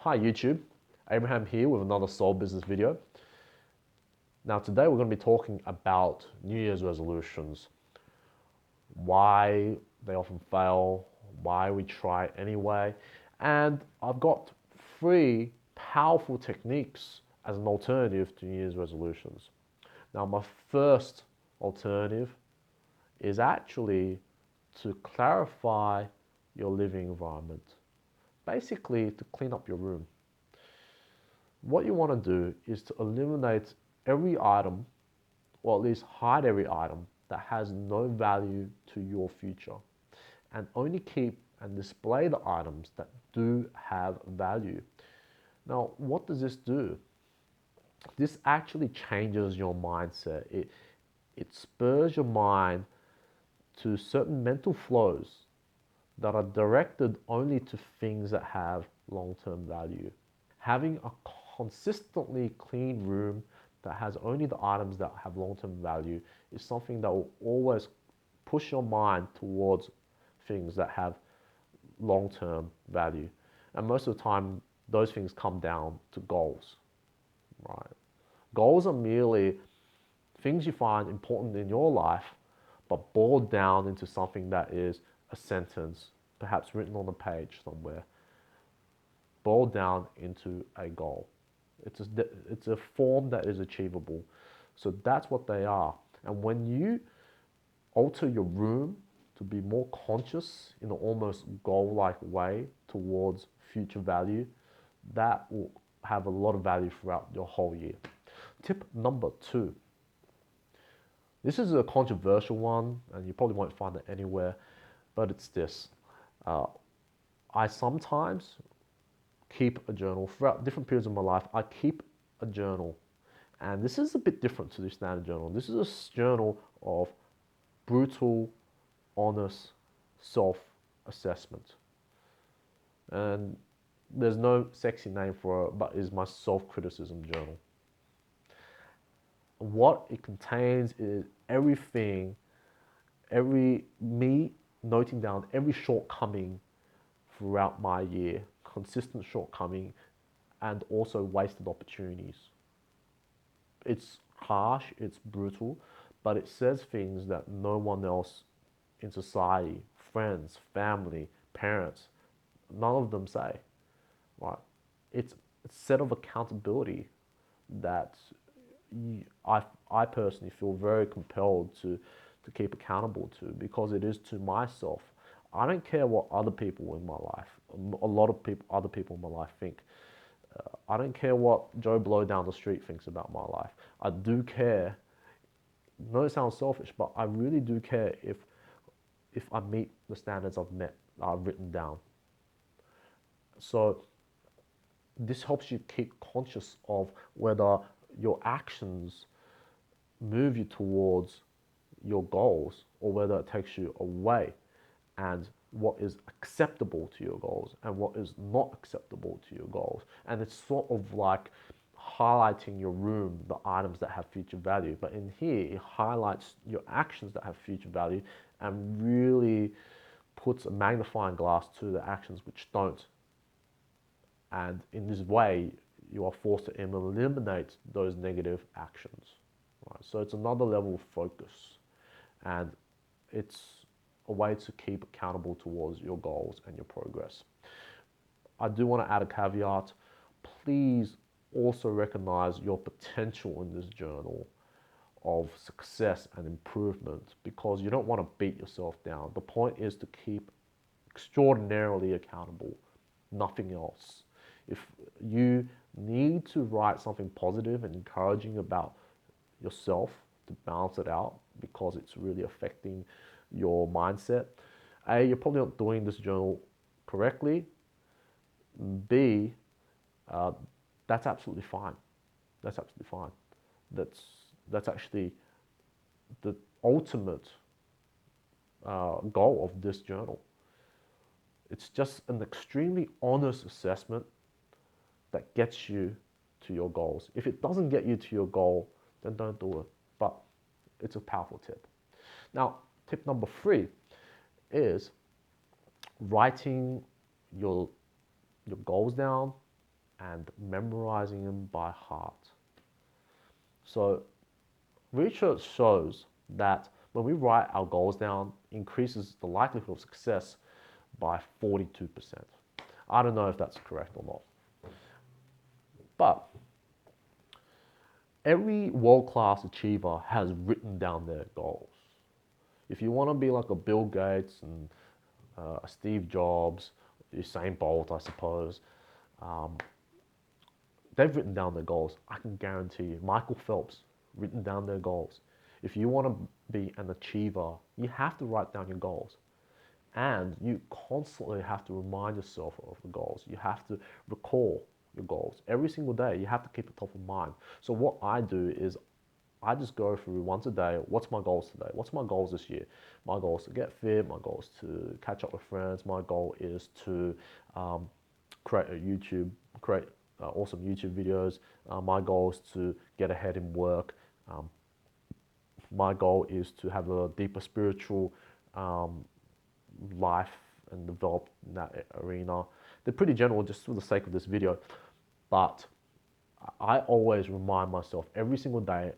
Hi YouTube, Abraham here with another Soul Business video. Now today we're going to be talking about New Year's resolutions, why they often fail, why we try anyway, and I've got 3 powerful techniques as an alternative to New Year's resolutions. Now my first alternative is actually to clarify your living environment, basically to clean up your room. What you want to do is to eliminate every item, or at least hide every item that has no value to your future, and only keep and display the items that do have value. Now, what does this do? This actually changes your mindset. It spurs your mind to certain mental flows that are directed only to things that have long-term value. Having a consistently clean room that has only the items that have long-term value is something that will always push your mind towards things that have long-term value. And most of the time, those things come down to goals, right? Goals are merely things you find important in your life, but boiled down into something that is a sentence, perhaps written on a page somewhere, boiled down into a goal. It's a form that is achievable. So that's what they are. And when you alter your room to be more conscious in an almost goal-like way towards future value, that will have a lot of value throughout your whole year. Tip number 2. This is a controversial one, and you probably won't find it anywhere, but it's this. I sometimes keep a journal throughout different periods of my life. I keep a journal, and this is a bit different to the standard journal. This is a journal of brutal, honest self-assessment, and there's no sexy name for it, but it's my self-criticism journal. What it contains is everything, me noting down every shortcoming throughout my year, consistent shortcoming, and also wasted opportunities. It's harsh, it's brutal, but it says things that no one else in society, friends, family, parents, none of them say, right? It's a set of accountability that I personally feel very compelled to keep accountable to, because it is to myself. I don't care what other people in my life, a lot of other people in my life think. I don't care what Joe Blow down the street thinks about my life. I do care. No, it sounds selfish, but I really do care if I meet the standards I've written down. So this helps you keep conscious of whether your actions move you towards your goals or whether it takes you away, and what is acceptable to your goals and what is not acceptable to your goals. And it's sort of like highlighting your room, the items that have future value. But in here, it highlights your actions that have future value and really puts a magnifying glass to the actions which don't. And in this way, you are forced to eliminate those negative actions. Right? So it's another level of focus, and it's a way to keep accountable towards your goals and your progress. I do want to add a caveat. Please also recognize your potential in this journal of success and improvement, because you don't want to beat yourself down. The point is to keep extraordinarily accountable, nothing else. If you need to write something positive and encouraging about yourself to balance it out because it's really affecting your mindset, A, you're probably not doing this journal correctly. B, that's absolutely fine. That's absolutely fine. That's actually the ultimate goal of this journal. It's just an extremely honest assessment that gets you to your goals. If it doesn't get you to your goal, then don't do it. But it's a powerful tip. Now, tip number 3 is writing your goals down and memorizing them by heart. So research shows that when we write our goals down, increases the likelihood of success by 42%. I don't know if that's correct or not. But every world-class achiever has written down their goals. If you want to be like a Bill Gates and a Steve Jobs, Usain Bolt, I suppose, um, they've written down their goals. I can guarantee you. Michael Phelps, written down their goals. If you want to be an achiever, you have to write down your goals. And you constantly have to remind yourself of the goals. You have to recall your goals. Every single day, you have to keep it top of mind. So what I do is I just go through once a day, what's my goals today? What's my goals this year? My goal is to get fit. My goal is to catch up with friends. My goal is to create awesome YouTube videos. My goal is to get ahead in work. Um, my goal is to have a deeper spiritual um, life and develop in that arena. They're pretty general just for the sake of this video, but I always remind myself every single day,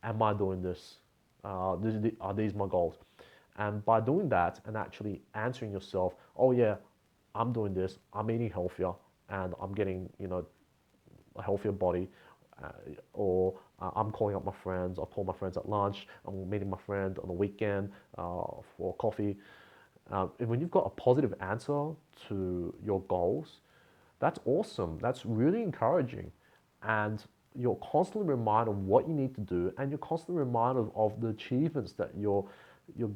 am I doing this? Are these my goals? And by doing that and actually answering yourself, oh yeah, I'm doing this, I'm eating healthier and I'm getting, a healthier body, or I'm calling up my friends, I'll call my friends at lunch, I'm meeting my friend on the weekend for coffee. And when you've got a positive answer to your goals, that's awesome. That's really encouraging. And you're constantly reminded of what you need to do, and you're constantly reminded of the achievements that you're, you're,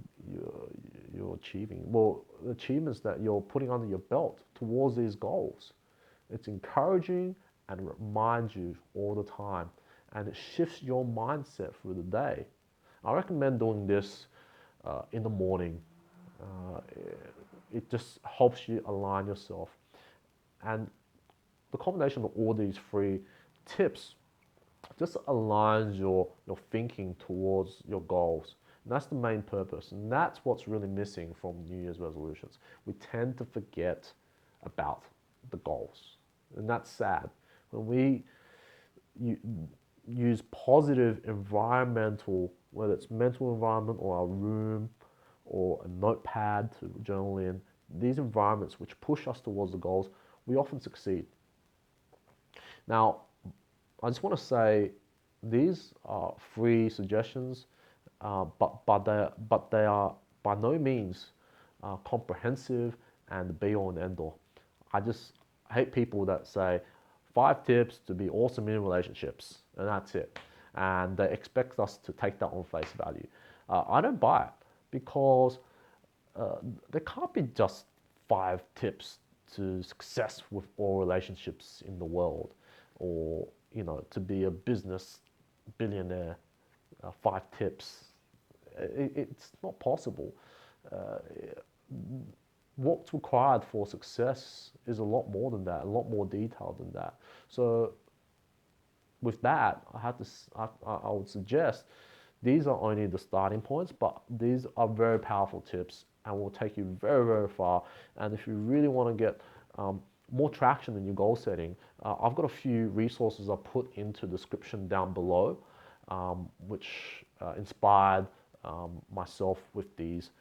you're achieving. Well, the achievements that you're putting under your belt towards these goals. It's encouraging and reminds you all the time. And it shifts your mindset through the day. I recommend doing this in the morning. Uh, it just helps you align yourself. And the combination of all these three tips just aligns your thinking towards your goals. And that's the main purpose. And that's what's really missing from New Year's resolutions. We tend to forget about the goals. And that's sad. When we use positive environmental, whether it's mental environment or our room or a notepad to journal in, these environments which push us towards the goals, we often succeed. Now, I just want to say these are free suggestions, but they are by no means comprehensive and the be all and end all. I just hate people that say 5 tips to be awesome in relationships and that's it, and they expect us to take that on face value. I don't buy it because there can't be just 5 tips to success with all relationships in the world, or to be a business billionaire. 5 tips. It's not possible. Uh, what's required for success is a lot more than that, a lot more detailed than that. So with that, I would suggest these are only the starting points, but these are very powerful tips and will take you very, very far. And if you really want to get more traction in your goal setting, I've got a few resources I put into the description down below, which inspired myself with these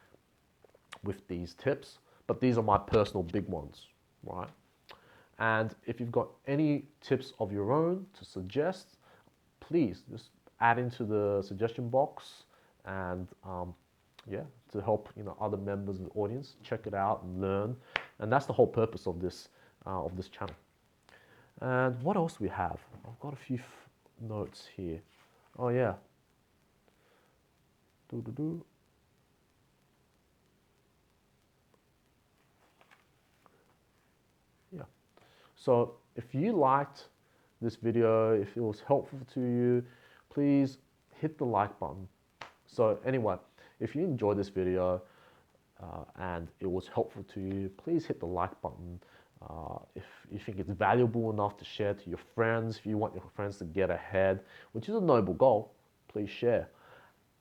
tips. But these are my personal big ones, right? And if you've got any tips of your own to suggest, please just add into the suggestion box, and yeah, to help other members of the audience check it out and learn. And that's the whole purpose of this channel. And what else do we have? I've got a few notes here. Oh yeah. Doo-doo-doo. Yeah. So if you liked this video, if it was helpful to you, please hit the like button. So anyway, if you enjoyed this video and it was helpful to you, please hit the like button. If you think it's valuable enough to share to your friends, if you want your friends to get ahead, which is a noble goal, please share.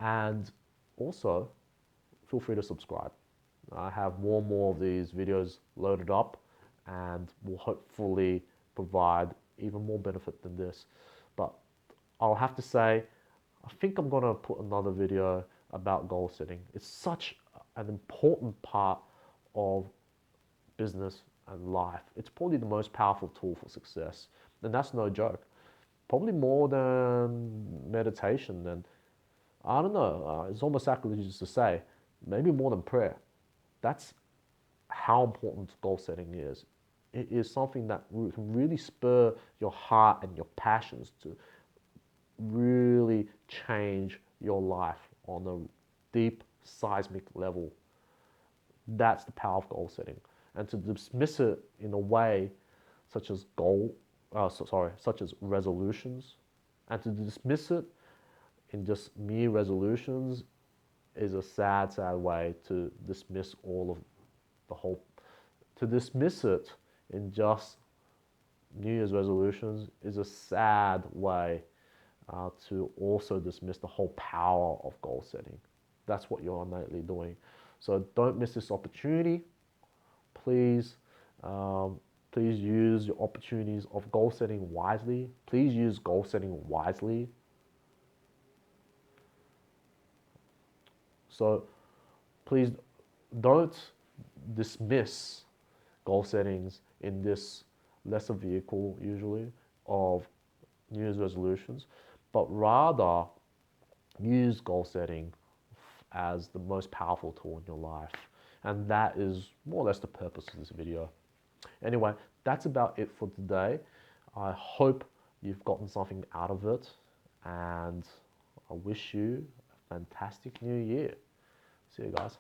And also, feel free to subscribe. I have more and more of these videos loaded up and will hopefully provide even more benefit than this. But I'll have to say, I think I'm gonna put another video about goal setting. It's such an important part of business and life. It's probably the most powerful tool for success, and that's no joke. Probably more than meditation, and I don't know. It's almost sacrilegious to say, maybe more than prayer. That's how important goal setting is. It is something that can really spur your heart and your passions to really change your life on a deep seismic level. That's the power of goal setting. And to dismiss it in a way such as such as resolutions, and to dismiss it in just mere resolutions is a sad, sad way to dismiss all of the whole. To dismiss it in just New Year's resolutions is a sad way to also dismiss the whole power of goal setting. That's what you're innately doing. So don't miss this opportunity. Please, please use your opportunities of goal setting wisely. Please use goal setting wisely. So please don't dismiss goal settings in this lesser vehicle usually of New Year's resolutions, but rather use goal setting as the most powerful tool in your life. And that is more or less the purpose of this video. Anyway, that's about it for today. I hope you've gotten something out of it, and I wish you a fantastic new year. See you guys.